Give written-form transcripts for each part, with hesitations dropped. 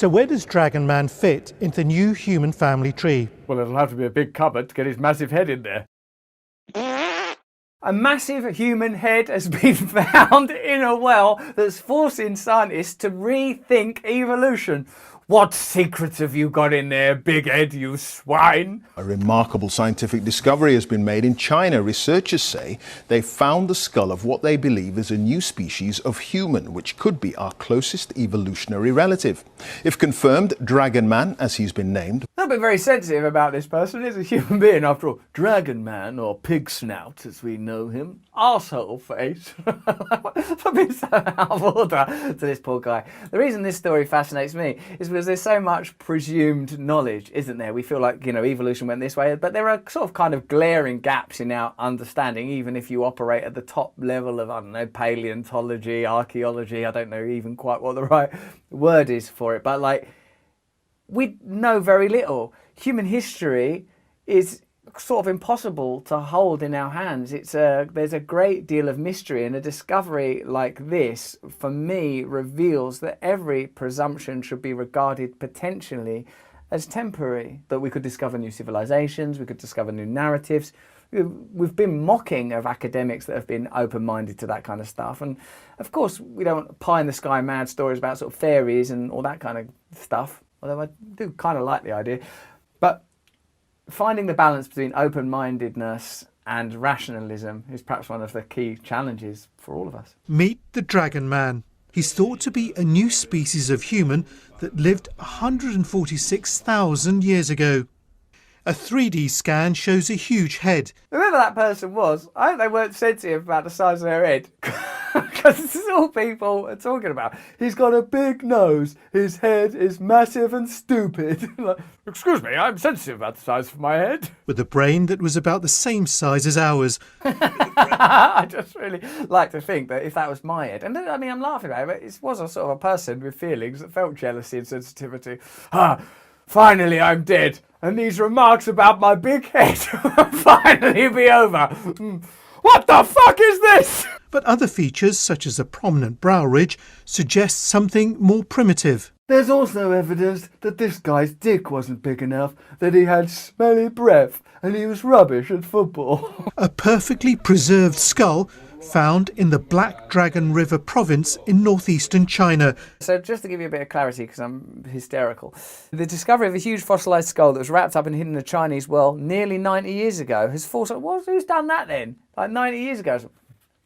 So where does Dragon Man fit into the new human family tree? Well, it'll have to be a big cupboard to get his massive head in there. A massive human head has been found in a well that's forcing scientists to rethink evolution. What secrets have you got in there, big head, you swine? A remarkable scientific discovery has been made in China. Researchers say they found the skull of what they believe is a new species of human, which could be our closest evolutionary relative. If confirmed, Dragon Man, as he's been named. I've been very sensitive about this person. He's a human being after all. Dragon Man, or Pig Snout as we know him. Arsehole face. I've been so out of order to this poor guy. The reason this story fascinates me is because there's so much presumed knowledge, isn't there? We feel like, you know, evolution went this way, but there are sort of kind of glaring gaps in our understanding, even if you operate at the top level of, I don't know, paleontology, archaeology. I don't know even quite what the right word is for it, but like, we know very little. Human history is sort of impossible to hold in our hands. There's a great deal of mystery, and a discovery like this, for me, reveals that every presumption should be regarded potentially as temporary. That we could discover new civilizations, we could discover new narratives. We've been mocking of academics that have been open-minded to that kind of stuff, and of course we don't want pie-in-the-sky mad stories about sort of fairies and all that kind of stuff, although I do kind of like the idea. But finding the balance between open-mindedness and rationalism is perhaps one of the key challenges for all of us. Meet the Dragon Man. He's thought to be a new species of human that lived 146,000 years ago. A 3D scan shows a huge head. Whoever that person was, I hope they weren't sensitive about the size of their head. Because this is all people are talking about. He's got a big nose. His head is massive and stupid. Like, excuse me, I'm sensitive about the size of my head. With a brain that was about the same size as ours. I just really like to think that if that was my head, and I mean, I'm laughing about it, but it was a sort of a person with feelings that felt jealousy and sensitivity. Finally I'm dead, and these remarks about my big head will finally be over. What the fuck is this? But other features, such as a prominent brow ridge, suggest something more primitive. There's also evidence that this guy's dick wasn't big enough, that he had smelly breath, and he was rubbish at football. A perfectly preserved skull found in the Black Dragon River province in northeastern China. So just to give you a bit of clarity, because I'm hysterical, the discovery of a huge fossilised skull that was wrapped up and hidden in a Chinese well nearly 90 years ago has forced... Who's done that then? Like 90 years ago?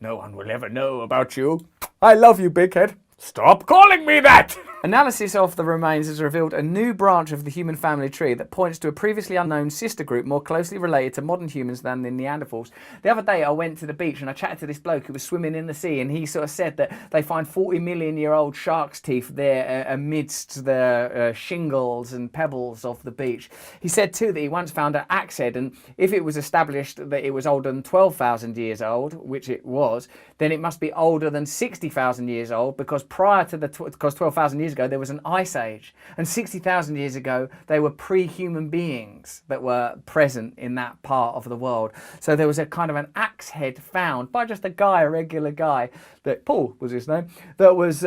No one will ever know about you. I love you, big head. Stop calling me that! Analysis of the remains has revealed a new branch of the human family tree that points to a previously unknown sister group more closely related to modern humans than the Neanderthals. The other day I went to the beach and I chatted to this bloke who was swimming in the sea, and he sort of said that they find 40-million-year-old shark's teeth there amidst the shingles and pebbles of the beach. He said too that he once found an axe head, and if it was established that it was older than 12,000 years old, which it was, then it must be older than 60,000 years old, because prior to because 12,000 years ago there was an ice age, and 60,000 years ago they were pre-human beings that were present in that part of the world. So there was a kind of an axe head found by just a guy, a regular guy, that Paul was his name, that was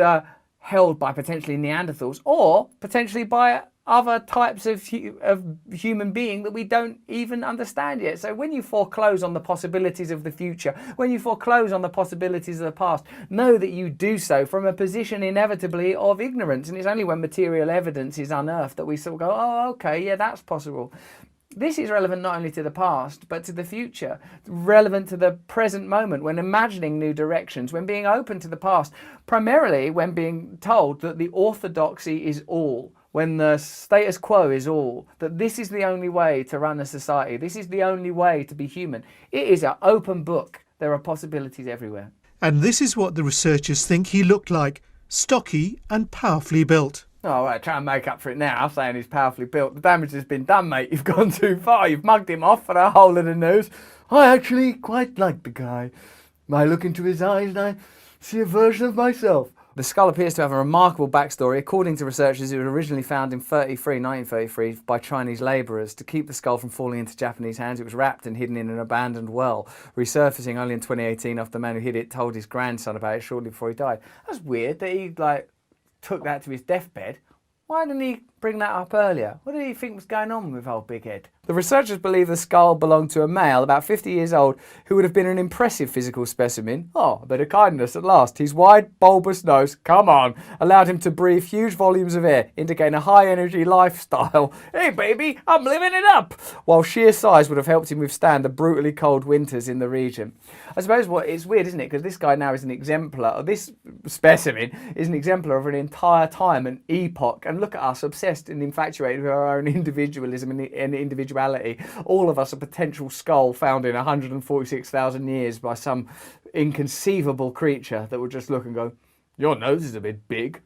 held by potentially Neanderthals, or potentially by other types of human being that we don't even understand yet. So when you foreclose on the possibilities of the future, when you foreclose on the possibilities of the past, know that you do so from a position inevitably of ignorance. And it's only when material evidence is unearthed that we sort of go, oh, okay, yeah, that's possible. This is relevant not only to the past, but to the future, relevant to the present moment, when imagining new directions, when being open to the past, primarily when being told that the orthodoxy is all, when the status quo is all, that this is the only way to run a society, this is the only way to be human. It is an open book. There are possibilities everywhere. And this is what the researchers think he looked like: stocky and powerfully built. Oh, right, try and make up for it now, saying he's powerfully built. The damage has been done, mate. You've gone too far. You've mugged him off for a hole in the nose. I actually quite like the guy. I look into his eyes and I see a version of myself. The skull appears to have a remarkable backstory. According to researchers, it was originally found in 1933, by Chinese labourers. To keep the skull from falling into Japanese hands, it was wrapped and hidden in an abandoned well, resurfacing only in 2018 after the man who hid it told his grandson about it shortly before he died. That's weird that he, took that to his deathbed. Why didn't he bring that up earlier? What did he think was going on with old Big Head? The researchers believe the skull belonged to a male about 50 years old who would have been an impressive physical specimen. Oh, a bit of kindness at last. His wide, bulbous nose, come on, allowed him to breathe huge volumes of air, indicating a high-energy lifestyle. Hey, baby, I'm living it up! While sheer size would have helped him withstand the brutally cold winters in the region. I suppose it's weird, isn't it? Because this guy now is an exemplar, or this specimen is an exemplar of an entire time, an epoch. And look at us, obsessed and infatuated with our own individualism and individuality. All of us a potential skull found in 146,000 years by some inconceivable creature that would just look and go, your nose is a bit big.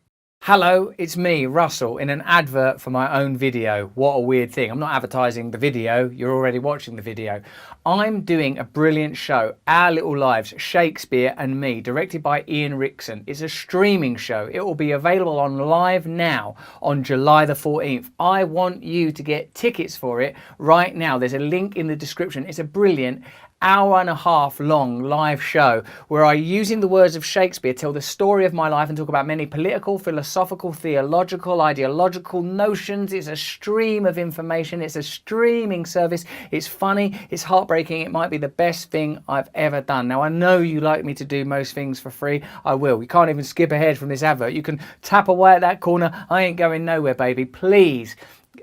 Hello, it's me, Russell, in an advert for my own video. What a weird thing. I'm not advertising the video, you're already watching the video. I'm doing a brilliant show, Our Little Lives, Shakespeare and Me, directed by Ian Rickson. It's a streaming show. It will be available on Live Now on July the 14th. I want you to get tickets for it right now. There's a link in the description. It's a brilliant hour-and-a-half long live show where I, using the words of Shakespeare, tell the story of my life and talk about many political, philosophical, theological, ideological notions. It's a stream of information. It's a streaming service. It's funny. It's heartbreaking. It might be the best thing I've ever done. Now, I know you like me to do most things for free. I will. You can't even skip ahead from this advert. You can tap away at that corner. I ain't going nowhere, baby. Please,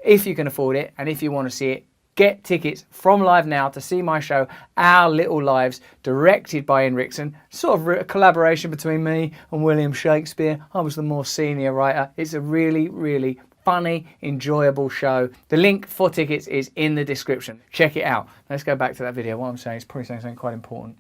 if you can afford it and if you want to see it, get tickets from Live Now to see my show, Our Little Lives, directed by Ian Rickson. Sort of a collaboration between me and William Shakespeare. I was the more senior writer. It's a really, really funny, enjoyable show. The link for tickets is in the description. Check it out. Let's go back to that video. What I'm saying is probably saying something quite important.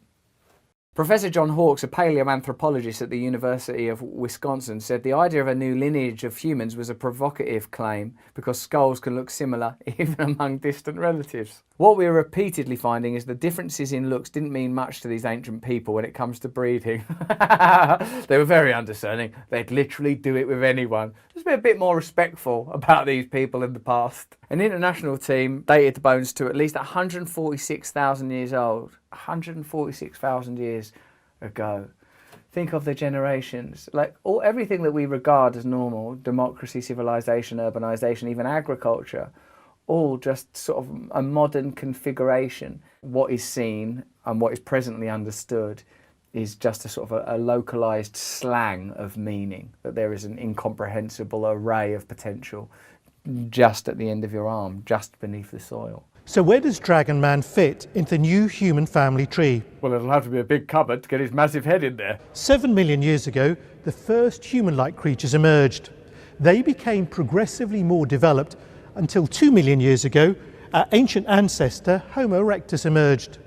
Professor John Hawkes, a paleoanthropologist at the University of Wisconsin, said the idea of a new lineage of humans was a provocative claim because skulls can look similar even among distant relatives. What we're repeatedly finding is the differences in looks didn't mean much to these ancient people when it comes to breeding. They were very undiscerning. They'd literally do it with anyone. Just be a bit more respectful about these people in the past. An international team dated the bones to at least 146,000 years old. 146,000 years ago. Think of the generations, like everything that we regard as normal, democracy, civilization, urbanization, even agriculture, all just sort of a modern configuration. What is seen and what is presently understood is just a sort of a localized slang of meaning, that there is an incomprehensible array of potential just at the end of your arm, just beneath the soil. So where does Dragon Man fit into the new human family tree? Well, it'll have to be a big cupboard to get his massive head in there. 7 million years ago, the first human-like creatures emerged. They became progressively more developed until 2 million years ago, our ancient ancestor Homo erectus emerged.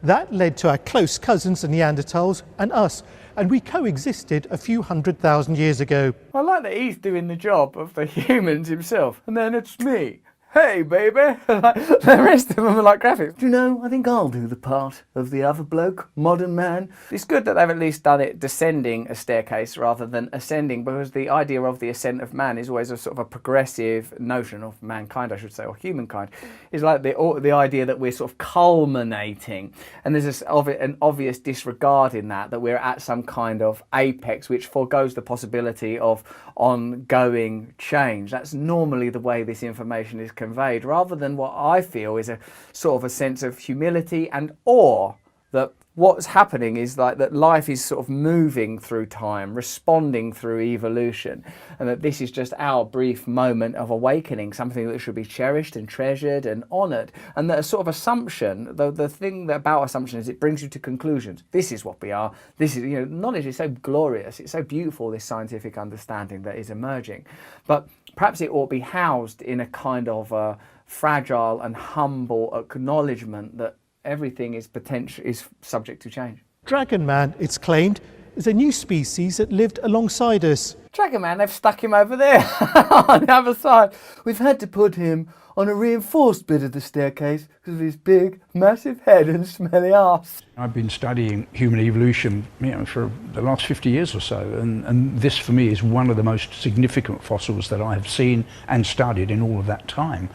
That led to our close cousins, the Neanderthals, and us, and we coexisted a few 100,000 years ago. I like that he's doing the job of the humans himself, and then it's me. Hey, baby! The rest of them are like graphics. Do you know, I think I'll do the part of the other bloke, modern man. It's good that they've at least done it descending a staircase rather than ascending, because the idea of the ascent of man is always a sort of a progressive notion of mankind, I should say, or humankind. It's like the idea that we're sort of culminating, and there's an obvious disregard in that we're at some kind of apex which forgoes the possibility of ongoing change. That's normally the way this information is conveyed, rather than what I feel is a sort of a sense of humility and awe that what's happening is like that life is sort of moving through time, responding through evolution, and that this is just our brief moment of awakening, something that should be cherished and treasured and honoured. And that a sort of assumption, the thing about assumption is it brings you to conclusions. This is what we are. This is, knowledge is so glorious. It's so beautiful, this scientific understanding that is emerging. But perhaps it ought to be housed in a kind of a fragile and humble acknowledgement that everything is subject to change. Dragon Man, it's claimed, is a new species that lived alongside us. Dragon Man, they've stuck him over there on the other side. We've had to put him on a reinforced bit of the staircase because of his big, massive head and smelly arse. I've been studying human evolution for the last 50 years or so, and this for me is one of the most significant fossils that I have seen and studied in all of that time.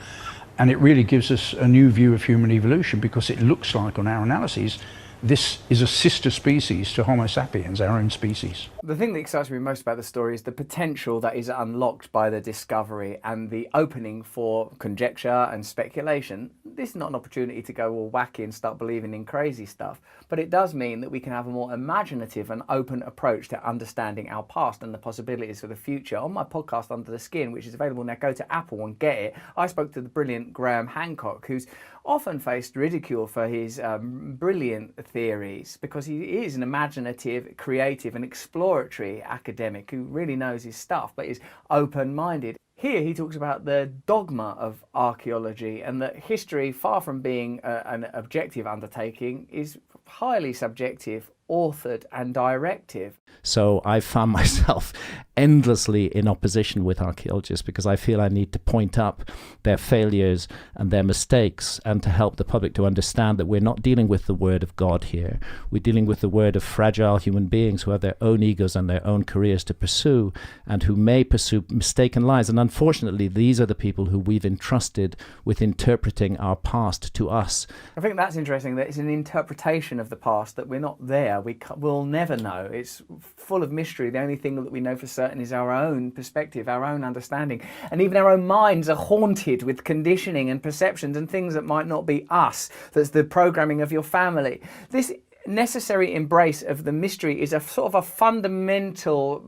And it really gives us a new view of human evolution, because it looks like, on our analyses, this is a sister species to Homo sapiens, our own species. The thing that excites me most about the story is the potential that is unlocked by the discovery and the opening for conjecture and speculation. This is not an opportunity to go all wacky and start believing in crazy stuff, but it does mean that we can have a more imaginative and open approach to understanding our past and the possibilities for the future. On my podcast Under the Skin, which is available now, go to Apple and get it, I spoke to the brilliant Graham Hancock, who's often faced ridicule for his brilliant theories because he is an imaginative, creative and exploratory academic who really knows his stuff but is open-minded. Here he talks about the dogma of archaeology and that history, far from being an objective undertaking, is highly subjective, authored and directive. So I found myself endlessly in opposition with archaeologists because I feel I need to point up their failures and their mistakes and to help the public to understand that we're not dealing with the word of God here. We're dealing with the word of fragile human beings who have their own egos and their own careers to pursue and who may pursue mistaken lives. And unfortunately, these are the people who we've entrusted with interpreting our past to us. I think that's interesting, that it's an interpretation of the past, that we're not there. We'll never know. It's full of mystery. The only thing that we know for certain is our own perspective, our own understanding. And even our own minds are haunted with conditioning and perceptions and things that might not be us. That's the programming of your family. This necessary embrace of the mystery is a sort of a fundamental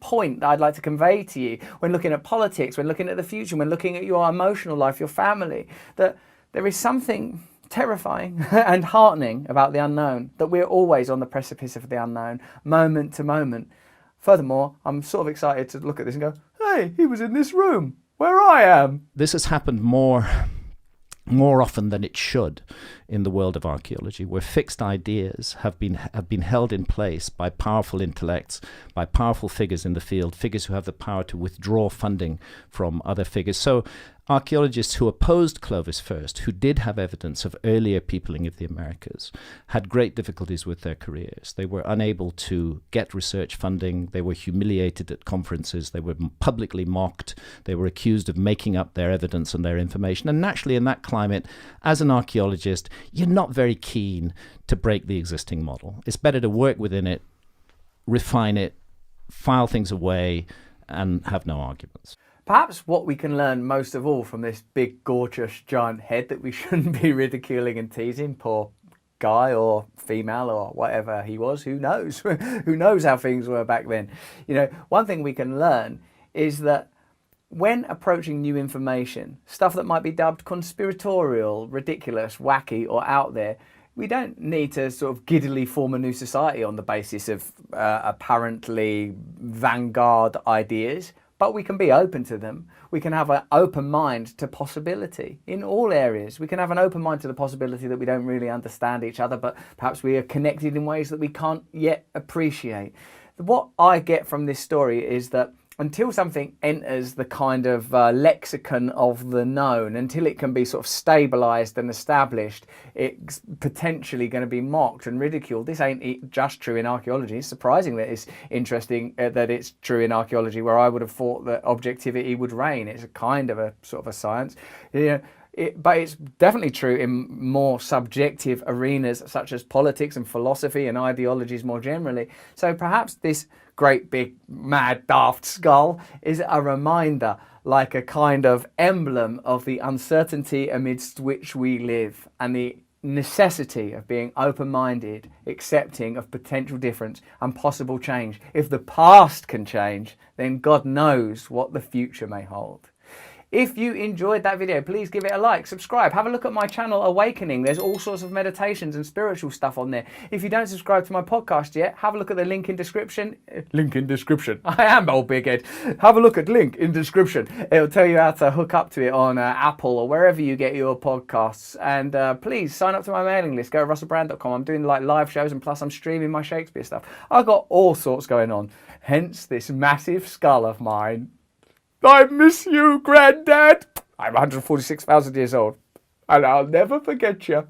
point that I'd like to convey to you when looking at politics, when looking at the future, when looking at your emotional life, your family, that there is something terrifying and heartening about the unknown, that we're always on the precipice of the unknown, moment to moment. Furthermore, I'm sort of excited to look at this and go, hey, he was in this room where I am. This has happened more often than it should in the world of archaeology, where fixed ideas have been held in place by powerful intellects, by powerful figures in the field, figures who have the power to withdraw funding from other figures. So archaeologists who opposed Clovis first, who did have evidence of earlier peopling of the Americas, had great difficulties with their careers. They were unable to get research funding. They were humiliated at conferences. They were publicly mocked. They were accused of making up their evidence and their information. And naturally, in that climate, as an archaeologist, you're not very keen to break the existing model. It's better to work within it, refine it, file things away, and have no arguments. Perhaps what we can learn most of all from this big, gorgeous, giant head that we shouldn't be ridiculing and teasing, poor guy or female or whatever he was, who knows? Who knows how things were back then? You know, one thing we can learn is that when approaching new information, stuff that might be dubbed conspiratorial, ridiculous, wacky or out there, we don't need to sort of giddily form a new society on the basis of apparently vanguard ideas. But we can be open to them. We can have an open mind to possibility in all areas. We can have an open mind to the possibility that we don't really understand each other, but perhaps we are connected in ways that we can't yet appreciate. What I get from this story is that until something enters the kind of lexicon of the known, until it can be sort of stabilized and established, it's potentially going to be mocked and ridiculed. This ain't just true in archaeology. It's surprising that it's interesting that it's true in archaeology, where I would have thought that objectivity would reign. It's a kind of a sort of a science. You know, but it's definitely true in more subjective arenas such as politics and philosophy and ideologies more generally. So perhaps this great big mad daft skull is a reminder, like a kind of emblem of the uncertainty amidst which we live and the necessity of being open-minded, accepting of potential difference and possible change. If the past can change, then God knows what the future may hold. If you enjoyed that video, please give it a like, subscribe, have a look at my channel Awakening. There's all sorts of meditations and spiritual stuff on there. If you don't subscribe to my podcast yet, have a look at the link in description. Link in description. I am old big head. Have a look at link in description. It'll tell you how to hook up to it on Apple or wherever you get your podcasts. And please sign up to my mailing list. Go to russellbrand.com. I'm doing like live shows and plus I'm streaming my Shakespeare stuff. I've got all sorts going on. Hence this massive skull of mine. I miss you, Granddad. I'm 146,000 years old, and I'll never forget you.